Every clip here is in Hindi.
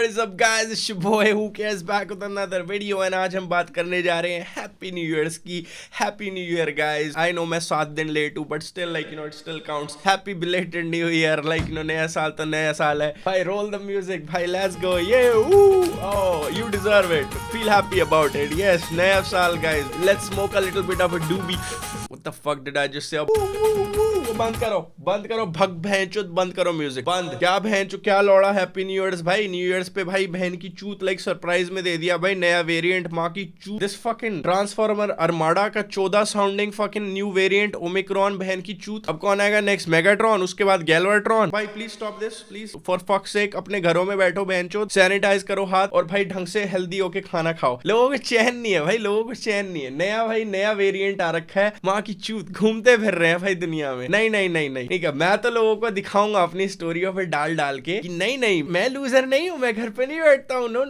What is up guys, it's your boy Who Cares back with another video and आज हम बात करने जा रहे हैं हैप्पी न्यू ईयर्स की। Happy new year guys. I know मैं 7 दिन लेट हूँ but still like it still counts. Happy belated new year. Like नया साल तो नया साल है भाई। रोल द म्यूजिक भाई, लेट्स गो। ये you deserve it, feel happy about it. Yes, नया साल guys, let's smoke a little bit of a डूबी। What the fuck did I just say? बंद करो भग भैंचोद, बंद करो म्यूजिक, बंद। क्या भैंचो क्या लौड़ा हैप्पी न्यू ईयर्स भाई। न्यू ईयर्स पे भाई बहन की चूत लाइक सरप्राइज में दे दिया भाई नया वेरिएंट, माँ की चूत। दिस फकिंग ट्रांसफॉर्मर अरमाडा का 14 sounding fucking new variant Omicron, बहन की चूत। अब कौन आएगा नेक्स्ट? मेगाट्रॉन, उसके बाद गैल्वाट्रॉन। भाई please stop this, please for fuck sake. अपने घरों में बैठो बहनचोद, सैनिटाइज करो हाथ और भाई ढंग से हेल्दी होके खाना खाओ। लोगों को चैन नहीं है भाई, लोगों को चैन नहीं है। नया भाई नया वेरिएंट आ रखा है, माँ की चूत। घूमते फिर रहे हैं भाई दुनिया में। नहीं ठीक है, मैं तो लोगों को दिखाऊंगा अपनी स्टोरियों पे डाल के कि नहीं मैं लूजर नहीं हूँ, मैं घर पे नहीं बैठता हूँ। नो,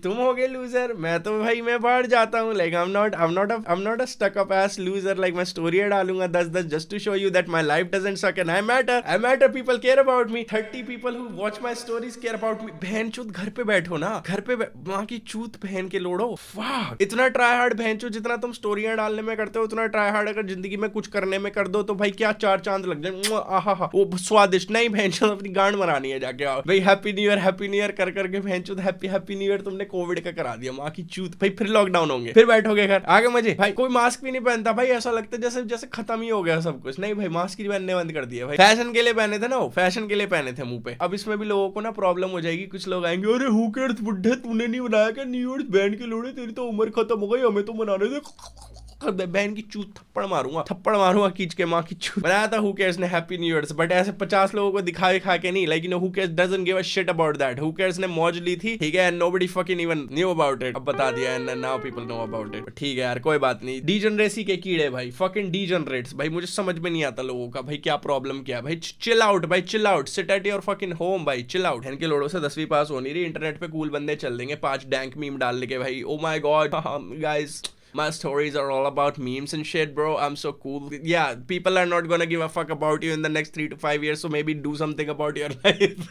तुम हो गए लूजर, मैं तो भाई मैं बाहर जाता हूँ। Like I'm not a stuck up ass loser। Like मैं स्टोरी डालूंगा 10 just to show you that my life doesn't suck and I matter, people care about me। 30 people who watch my stories care about me। बहन चूत घर पे बैठो ना, घर पे माँ की चूत पहन के लोड़ो। वाह, इतना ट्राई हार्ड बहन चूत जितना तुम स्टोरियां डालने में करते हो, उतना ट्राई हार्ड अगर जिंदगी में कुछ करने में कर दो तो भाई क्या 4 चांद लग जाए। आहा, वो स्वादिष्ट। नहीं बहनचोद, अपनी गांड मरानी है जाके। आओ भाई, हैप्पी न्यू ईयर कर करके बहनचोद हैप्पी न्यू ईयर तुमने कोविड का करा दिया, माँ की चूत। भाई फिर लॉकडाउन होंगे, फिर बैठोगे घर आगे मजे। भाई कोई मास्क भी नहीं पहनता भाई, ऐसा लगता है जैसे खत्म ही हो गया सब कुछ। नहीं भाई, मास्क ही पहनने बंद कर दिया भाई। फैशन के लिए पहने थे ना, वो फैशन के लिए पहने थे मुंह पे। अब इसमें भी लोगों को ना प्रॉब्लम हो जाएगी। कुछ लोग आएंगे, अरे हु केयर्स बुड्ढे, तूने नहीं बनाया क्या न्यू ईयर? बहन के लोड़े, तेरी तो उम्र खत्म हो गई, हमें तो मनाने दे। बहन की चूत थप्पड़ मारूंगा खींच के, माँ की चूत। बनाया था हु केयर्स ने हैप्पी न्यू ईयर्स, बट ऐसे 50 लोगों को दिखाए खा के नहीं। Like who cares doesn't give a shit about that. Who cares ने मौज ली थी, ठीक है, nobody fucking even knew about it. अब बता दिया and now people know about it. ठीक है यार, कोई बात नहीं। डीजनरेसी के कीड़े भाई, फकिंग डीजनरेट्स भाई। मुझे समझ में नहीं आता लोगों का भाई क्या प्रॉब्लम क्या भाई। चिल आउट भाई, chill out, sit at your fucking home भाई, चिल आउट। इनके लोड़ों से 10वीं पास हो नहीं रही, इंटरनेट पे कूल बंदे चल देंगे 5 डैंक मीम डाल के भाई। Oh my God guys, my stories are all about memes and shit, bro. I'm so cool. Yeah, people are not gonna give a fuck about you in the next 3 to 5 years, so maybe do something about your life.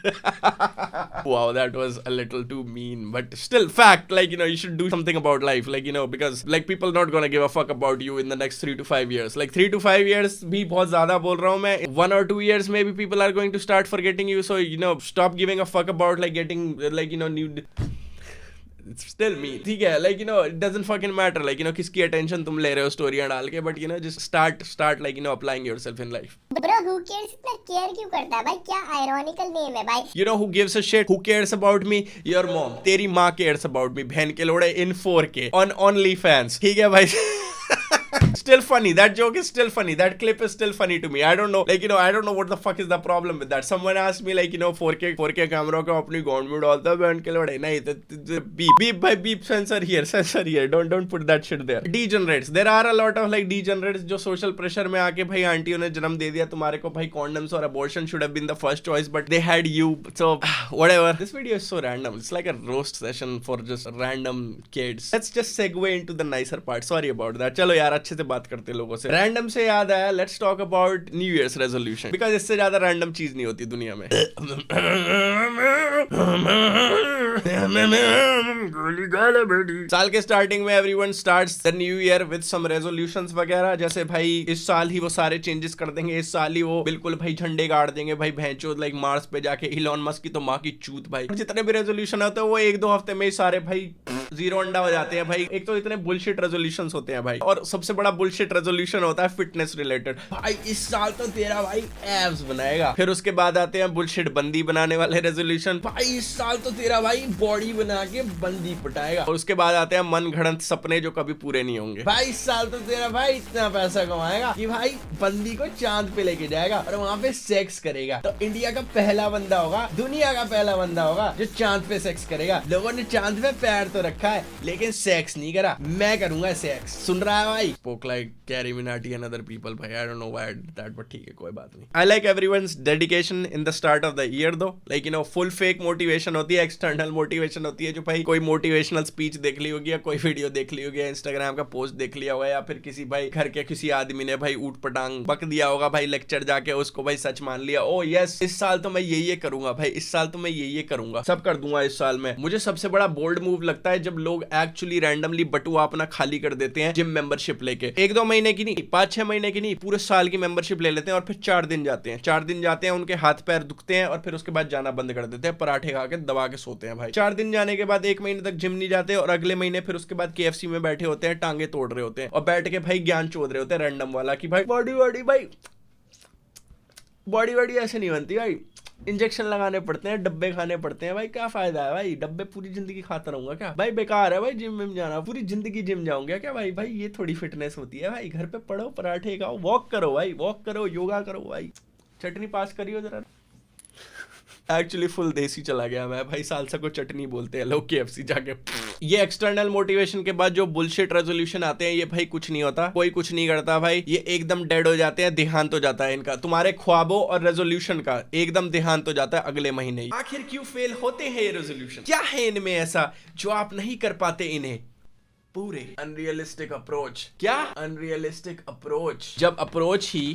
Wow, that was a little too mean, but still fact. Like, you should do something about life, like, because like people not gonna give a fuck about you in the next 3 to 5 years. Like 3 to 5 years भी बहुत ज़्यादा बोल रहा हूँ मैं। 1 or 2 years maybe people are going to start forgetting you, so stop giving a fuck about like getting like new. It's still me, ठीक है। like it doesn't fucking matter like किसकी attention तुम ले रहे हो स्टोरियां डाल के, but just start like applying yourself in life। Bro, who cares इतना केयर क्यों करता है भाई? क्या ironical name है भाई। Who gives a shit? Who cares about me? Your mom। तेरी माँ cares about me, बहन के लोड़े, in 4K on OnlyFans, ठीक है भाई। Still funny, that joke is still funny, that clip is still funny to me। I don't know like I don't know what the fuck is the problem with that। Someone asked me like 4K camera को अपनी गॉन में डालता है बहन के लोड़े। नहीं, beep भाई, beep, censor here, don't put that shit there। Degenerates, there are a lot of like degenerates जो social pressure में आके भाई आंटियों ने जन्म दे दिया तुम्हारे को भाई। condoms और abortion should have been the first choice but they had you, so whatever। This video is so random, it's like a roast session for just random kids। Let's just segue into the nicer part, sorry about that। चलो यार, अच्छे से बात करते लोगों से। रैंडम से याद आया, let's talk about new years resolution, because इससे ज्यादा रैंडम चीज नहीं होती दुनिया में। साल के स्टार्टिंग में everyone starts the new year with some resolutions वगैरह, जैसे भाई इस साल ही वो सारे चेंजेस कर देंगे, इस साल ही वो बिल्कुल भाई झंडे गाड़ देंगे भाई भैंचोद, लाइक मार्स पे जाके इलॉन मस्क की तो माँ की चूत भाई। जितने भी रेजोल्यूशन होते हैं वो 1-2 हफ्ते में ही सारे भाई जीरो अंडा हो जाते हैं भाई। एक तो इतने बुलशिट रेजोल्यूशंस होते हैं भाई, और सबसे बड़ा बुलशिट रेजोल्यूशन होता है फिटनेस रिलेटेड। भाई इस साल तो तेरा भाई एब्स बनाएगा। फिर उसके बाद आते हैं बुलशिट बंदी बनाने वाले रेजोल्यूशन। भाई इस साल तो तेरा भाई बॉडी बना के बंदी पटाएगा। और उसके बाद आते हैं मन घड़ंत सपने जो कभी पूरे नहीं होंगे। भाई इस साल तो तेरा भाई इतना पैसा कमाएगा कि भाई बंदी को चांद पे लेके जाएगा और वहां पे सेक्स करेगा। तो इंडिया का पहला बंदा होगा, दुनिया का पहला बंदा होगा जो चांद पे सेक्स करेगा। लोगों ने चांद पे पैर तो रखा रखा है लेकिन सेक्स नहीं करा, मैं करूंगा सेक्स। सुन रहा है भाई? Spoke like Carry Minati and other people भाई, I don't know why that, but ठीक है कोई बात नहीं। I like everyone's dedication in the start of the year though, like you know full fake motivation होती है, एक्सटर्नल मोटिवेशन होती है, जो भाई कोई मोटिवेशनल स्पीच देख ली होगी या कोई वीडियो देख ली होगी, इंस्टाग्राम का पोस्ट देख लिया होगा, या फिर किसी भाई घर के किसी आदमी ने भाई ऊट पटांग बक दिया होगा भाई लेक्चर जाके, उसको भाई सच मान लिया, ओ यस इस साल तो मैं ये करूंगा भाई, इस साल तो मैं ये करूंगा, सब कर दूंगा इस साल में। मुझे सबसे बड़ा बोल्ड मूव लगता है जब लोग एक्चुअली रैंडमली बटुआ अपना खाली कर देते हैं जिम मेंबरशिप लेके, 1-2 महीने की नहीं, 5-6 महीने की नहीं, पूरे साल की मेंबरशिप ले लेते हैं और फिर 4 दिन जाते हैं, 4 दिन जाते हैं, उनके हाथ पैर दुखते हैं और फिर उसके बाद जाना बंद कर देते हैं, पराठे खा के दबा के सोते हैं भाई। 4 दिन जाने के बाद 1 महीने तक जिम नहीं जाते और अगले महीने फिर उसके बाद KFC में बैठे होते हैं, टांगे तोड़ रहे होते हैं और बैठ के भाई ज्ञान चोद रहे होते हैं रैंडम वाला कि भाई बॉडी भाई बॉडी ऐसे नहीं बनती भाई, इंजेक्शन लगाने पड़ते हैं, डब्बे खाने पड़ते हैं भाई, क्या फायदा है भाई, डब्बे पूरी जिंदगी खाता रहूंगा क्या भाई, बेकार है भाई जिम में जाना, पूरी जिंदगी जिम जाऊंगा क्या भाई, ये थोड़ी फिटनेस होती है भाई, घर पे पढ़ो, पराठे खाओ, वॉक करो भाई, वॉक करो, योगा करो भाई, चटनी पास करियो जरा। एक्चुअली फुल देसी चला गया मैं भाई, सालसा को चटनी बोलते हैं लोग KFC जाके। ये एक्सटर्नल मोटिवेशन के बाद जो बुलशिट रेजोल्यूशन आते हैं, ये भाई कुछ नहीं होता, कोई कुछ नहीं करता भाई, ये एकदम डेड हो जाते हैं, देहांत हो जाता है इनका, तुम्हारे ख्वाबों और रेजोल्यूशन का एकदम देहांत हो जाता है अगले महीने ही। आखिर क्यों फेल होते हैं ये रेजोल्यूशन, क्या है इनमें ऐसा जो आप नहीं कर पाते इन्हें पूरे? Unrealistic approach. क्या अनरियलिस्टिक अप्रोच? जब अप्रोच ही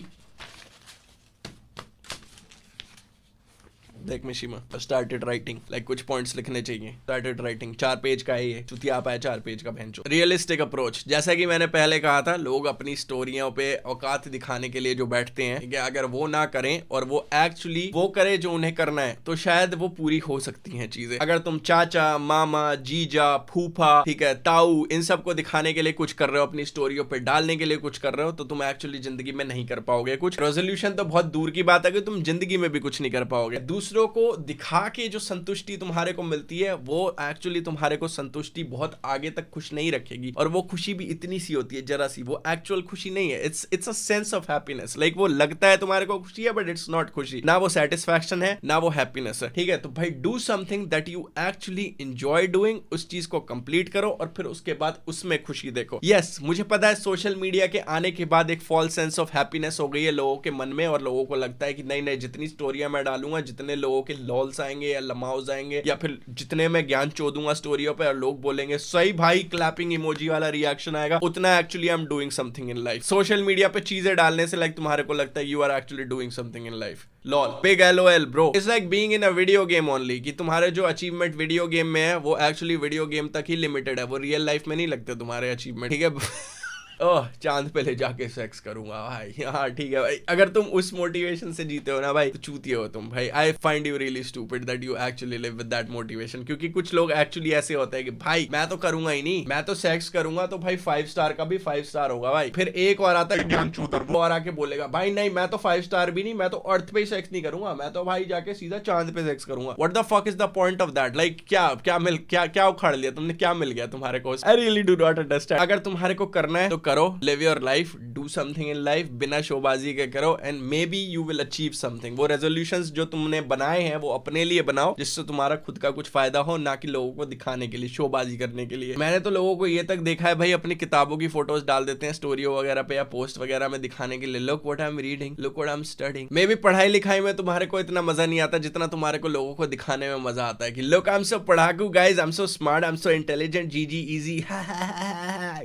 देख मिशिमा स्टार्टेड राइटिंग, लाइक कुछ पॉइंट्स लिखने चाहिए, स्टार्टेड राइटिंग 4 पेज का है ये, चुतिया आप है 4 पेज का भैंचो। रियलिस्टिक अप्रोच, जैसा कि मैंने पहले कहा था, लोग अपनी स्टोरियों पे औकात दिखाने के लिए जो बैठते हैं, ठीक है, अगर वो ना करें और वो एक्चुअली वो करे जो उन्हें करना है, तो शायद वो पूरी हो सकती हैं चीजें। अगर तुम चाचा, मामा, जीजा, फूफा, ठीक है, ताऊ, इन सबको दिखाने के लिए कुछ कर रहे हो, अपनी स्टोरियों पे डालने के लिए कुछ कर रहे हो, तो तुम एक्चुअली जिंदगी में नहीं कर पाओगे कुछ। रेजोल्यूशन तो बहुत दूर की बात है कि तुम जिंदगी में भी कुछ नहीं कर पाओगे। दूसरों को दिखा के जो संतुष्टि तुम्हारे को मिलती है, वो एक्चुअली तुम्हारे को संतुष्टि बहुत आगे तक खुश नहीं रखेगी, और वो खुशी भी इतनी सी होती है, जरा सी, वो एक्चुअल खुशी नहीं है, it's a sense of happiness, like वो लगता है तुम्हारे को खुशी है बट इट्स नॉट खुशी, ना वो सेटिस्फैक्शन है ना वो हैप्पीनेस है, ठीक है। तो भाई do something that you actually enjoy doing, उस चीज को कंप्लीट करो और फिर उसके बाद उसमें खुशी देखो। यस, मुझे पता है सोशल मीडिया के आने के बाद एक फॉल्स सेंस ऑफ हैप्पीनेस हो गई है लोगों के मन में, और लोगों को लगता है कि नहीं जितनी स्टोरियां मैं डालूंगा, जितने लोगों के लॉल्स आएंगे या लमाउज आएंगे, या फिर जितने मैं ज्ञान चोदूंगा स्टोरियों पे और लोग बोलेंगे सही भाई, क्लैपिंग इमोजी वाला रिएक्शन आएगा, उतना actually I am doing something in life. Social media पे चीजें डालने से लाइक तुम्हारे को लगता है you are actually doing something in life. Lol, big LOL bro, it's like being in a video game only, कि तुम्हारे जो अचीवमेंट वीडियो गेम में है वो एक्चुअली वीडियो गेम तक ही लिमिटेड है, वो रियल लाइफ में नहीं लगते तुम्हारे अचीवमेंट, ठीक है। ओह, चांद पे ले जाके सेक्स करूंगा भाई, हाँ ठीक है भाई, अगर तुम उस मोटिवेशन से जीते हो ना भाई, तो चूतिए हो तुम भाई। I find you really stupid that you actually live with that motivation, क्योंकि कुछ लोग एक्चुअली ऐसे होते हैं कि भाई मैं तो करूंगा ही नहीं, मैं तो सेक्स करूंगा तो भाई 5 स्टार का भी 5 स्टार होगा भाई। फिर एक और आता है वो और आके बोलेगा भाई नहीं मैं तो 5 स्टार भी नहीं, मैं तो अर्थ पे सेक्स नहीं करूंगा, मैं तो भाई जाके सीधा चांद पे सेक्स करूंगा। What the fuck is the point of that? Like क्या उखाड़ लिया तुमने, क्या मिल गया तुम्हारे को? I really do not understand. अगर तुम्हारे को करना है तो करो, live your life, do something in life, बिना शोबाजी के करो, and may be you will achieve something. वो रेजोल्यूशंस जो तुमने बनाए हैं वो अपने लिए बनाओ, जिससे तुम्हारा खुद का कुछ फायदा हो, ना कि लोगों को दिखाने के लिए, शोबाजी करने के लिए। मैंने तो लोगों को ये तक देखा है भाई, अपनी किताबों की फोटोज डाल देते हैं स्टोरियो वगैरह पे या पोस्ट वगैरह में दिखाने के लिए, look what I am reading, look what I am studying. May be पढ़ाई लिखाई में तुम्हारे को इतना मजा नहीं आता जितना तुम्हारे को लोगों को दिखाने में मजा आता है कि लुक आई एम सो पढ़ाकू guys, I am so smart, I am so intelligent, जी easy,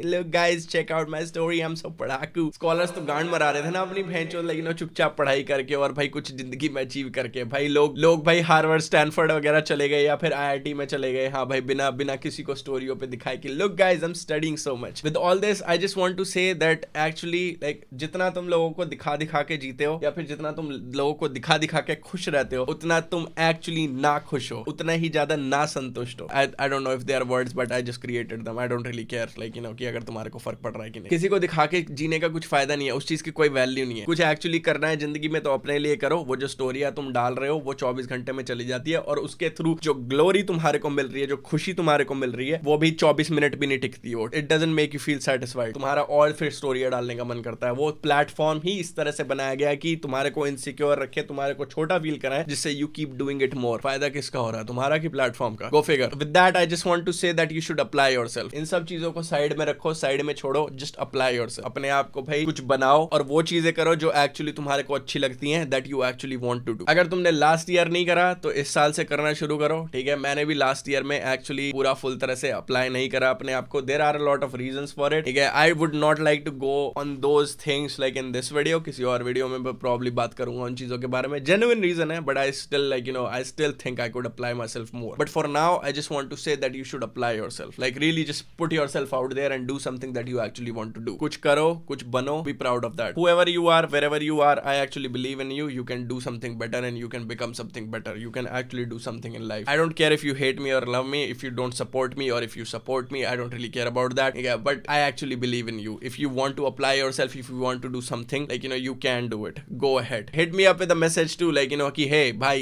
look guys check out my story, I am so पढ़ाकू। स्कॉलर्स तो गांड मरा रहे थे ना अपनी भैंचो, लेकिन चुपचाप पढ़ाई करके और भाई कुछ जिंदगी में अचीव करके। भाई लोग भाई हार्वर्ड, स्टैनफोर्ड वगैरह चले गए या फिर IIT में चले गए, हाँ भाई, बिना किसी को स्टोरियों पे दिखाए कि look guys I am studying so much. With all this I just want to say that actually like जितना तुम लोगों को दिखा के जीते हो, या फिर जितना तुम लोगों को दिखा के खुश रहते हो, उतना तुम एक्चुअली ना खुश हो, उतना ही ज्यादा ना संतुष्ट हो। I don't know if they are words but I just created them, I don't really care, like you know कि कि अगर तुम्हारे को फर्क पड़ रहा है कि नहीं। किसी को दिखा के जीने का कुछ फायदा नहीं है, उस चीज की कोई वैल्यू नहीं है। कुछ एक्चुअली करना है जिंदगी में तो अपने लिए करो। वो जो स्टोरियां तुम डाल रहे हो वो 24 घंटे में चली जाती है, और उसके थ्रू जो ग्लोरी तुम्हारे को मिल रही है, जो खुशी तुम्हारे को मिल रही है, वो भी 24 मिनट भी नहीं टिकती हो। It doesn't make you feel satisfied. तुम्हारा और फिर स्टोरियां डालने का मन करता है। वो प्लेटफॉर्म ही इस तरह से बनाया गया है कि तुम्हारे को इनसिक्योर रखे, तुम्हारे को छोटा फील कराए, जिससे you keep doing it more. फायदा किसका हो रहा है, तुम्हारा कि प्लेटफॉर्म का? Go figure. With that I just want to say that you should apply yourself. इन सब चीजों को साइड में रखो, साइड में छोड़ो, जस्ट अप्लाई योरसेल्फ। अपने आप को भाई कुछ बनाओ और वो चीजें करो जो एक्चुअली तुम्हारे को अच्छी लगती हैं, that you actually want to do. अगर तुमने लास्ट ईयर नहीं करा तो इस साल से करना शुरू करो, ठीक है? मैंने भी लास्ट ईयर में एक्चुअली पूरा फुल तरह से अप्लाई नहीं करा अपने आप को। There are a lot of reasons for it, ठीक है? I would not like to go on those things like in this video. किसी और वीडियो में प्रॉब्ली बात करूंगा उन चीजों के बारे में। जेन्युइन रीजन है, but I still like I still think I could apply myself more. But for now I just want to say that you should apply yourself. Like really just put yourself out there and do something that you actually want to do. कुछ करो, कुछ बनो, be proud of that. Whoever you are, wherever you are, I actually believe in you. You can do something better and you can become something better. You can actually do something in life. I don't care if you hate me or love me, if you don't support me or if you support me, I don't really care about that. Yeah, but I actually believe in you. If you want to apply yourself, if you want to do something, like, you can do it. Go ahead. Hit me up with a message too, like, कि hey, bhai,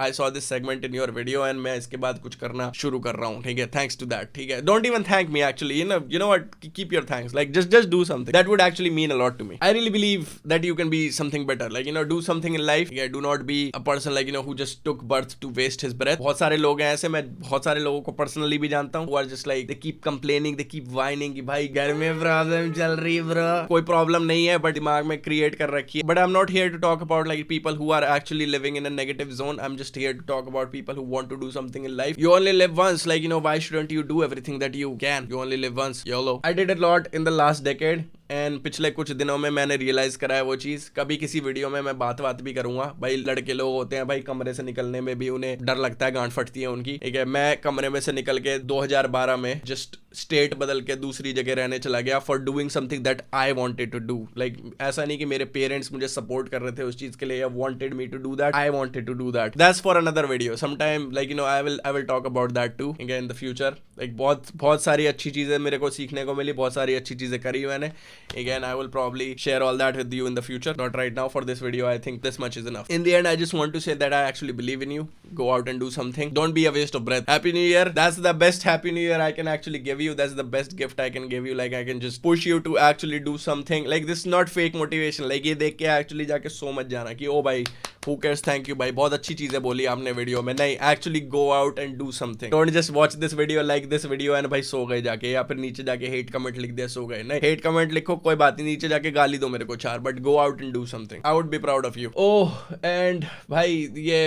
I saw this segment in your video and मैं इसके बाद कुछ करना शुरू कर रहा हूँ, ठीक है? Thanks to that, ठीक है? Don't even thank me actually, you know what? Keep your thanks. Like, just do something. That would actually mean a lot to me. I really believe that you can be something better. Like, do something in life. Yeah, do not be a person like, who just took birth to waste his breath. बहुत सारे लोग हैं ऐसे, मैं बहुत सारे लोगों को पर्सनली भी जानता हूँ, who are just like, they keep complaining, they keep whining कि भाई घर में प्रॉब्लम चल रही है ब्रो। कोई प्रॉब्लम नहीं है, बट दिमाग में क्रिएट कर रखी है। But I'm not here to talk about like people who are actually living in a negative zone. I'm just here to talk about people who want to do something in life. You only live once. Like, why shouldn't you do everything that you can? You only live once. YOLO. I did a lot in the last decade. And पिछले कुछ दिनों में मैंने रियलाइज करा है वो चीज। कभी किसी वीडियो में मैं बात भी करूंगा। भाई लड़के लोग होते हैं भाई, कमरे से निकलने में भी उन्हें डर लगता है, गांठ फटती है उनकी, ठीक है? मैं कमरे में से निकल के 2012 में जस्ट स्टेट बदल के दूसरी जगह रहने चला गया for doing something that I wanted to do. Like ऐसा नहीं कि मेरे पेरेंट्स मुझे सपोर्ट कर रहे थे उस चीज के लिए, wanted me to do that, I wanted to do that. That's for another video sometime. Like I will talk about that too in the future. Like बहुत सारी अच्छी चीजें मेरे को सीखने को मिली, बहुत सारी अच्छी चीजें करी मैंने। Again I will probably share all that with you in the future, not right now. For this video I think this much is enough. In the end I just want to say that I actually believe in you. Go out and do something. Don't be a waste of breath. Happy New Year. That's the best Happy New Year I can actually give you. That's the best gift I can give you. Like, I can just push you to actually do something. Like, this is not fake motivation. Like, ये देख के actually जाके सो मत जाना कि ओ भाई who cares, thank you भाई, बहुत अच्छी चीजें बोली आपने वीडियो में। नहीं, actually go out and do something. Don't just watch this video, like this video and भाई सो गए जाके, या फिर नीचे जाके hate comment लिख दिया, सो गए। नहीं, hate comment लिखो कोई बात नहीं, नीचे जाके गाली दो मेरे को 4, but go out and do something. I would be proud of you. Oh, and भाई ये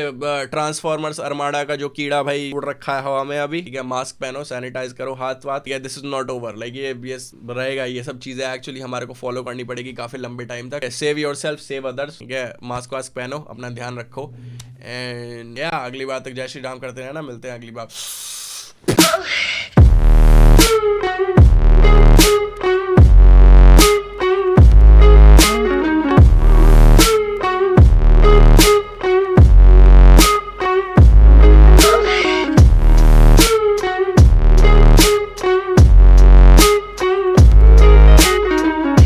ट्रांसफॉर्मर्स अरमाडा का जो कीड़ा भाई उड़ रखा है हवा में अभी, ठीक है? मास्क पहनो, सैनिटाइज करो हाथ वाथ। या this is not over. Like ये रहेगा, ये सब चीजें एक्चुअली हमारे को फॉलो करनी पड़ेगी काफी लंबे टाइम तक। Save your self, save others, ठीक है? मास्क वास्क पहनो, अपना ध्यान रखो। एंड या अगली बार तक जय श्री राम करते हैं ना, मिलते हैं अगली बार।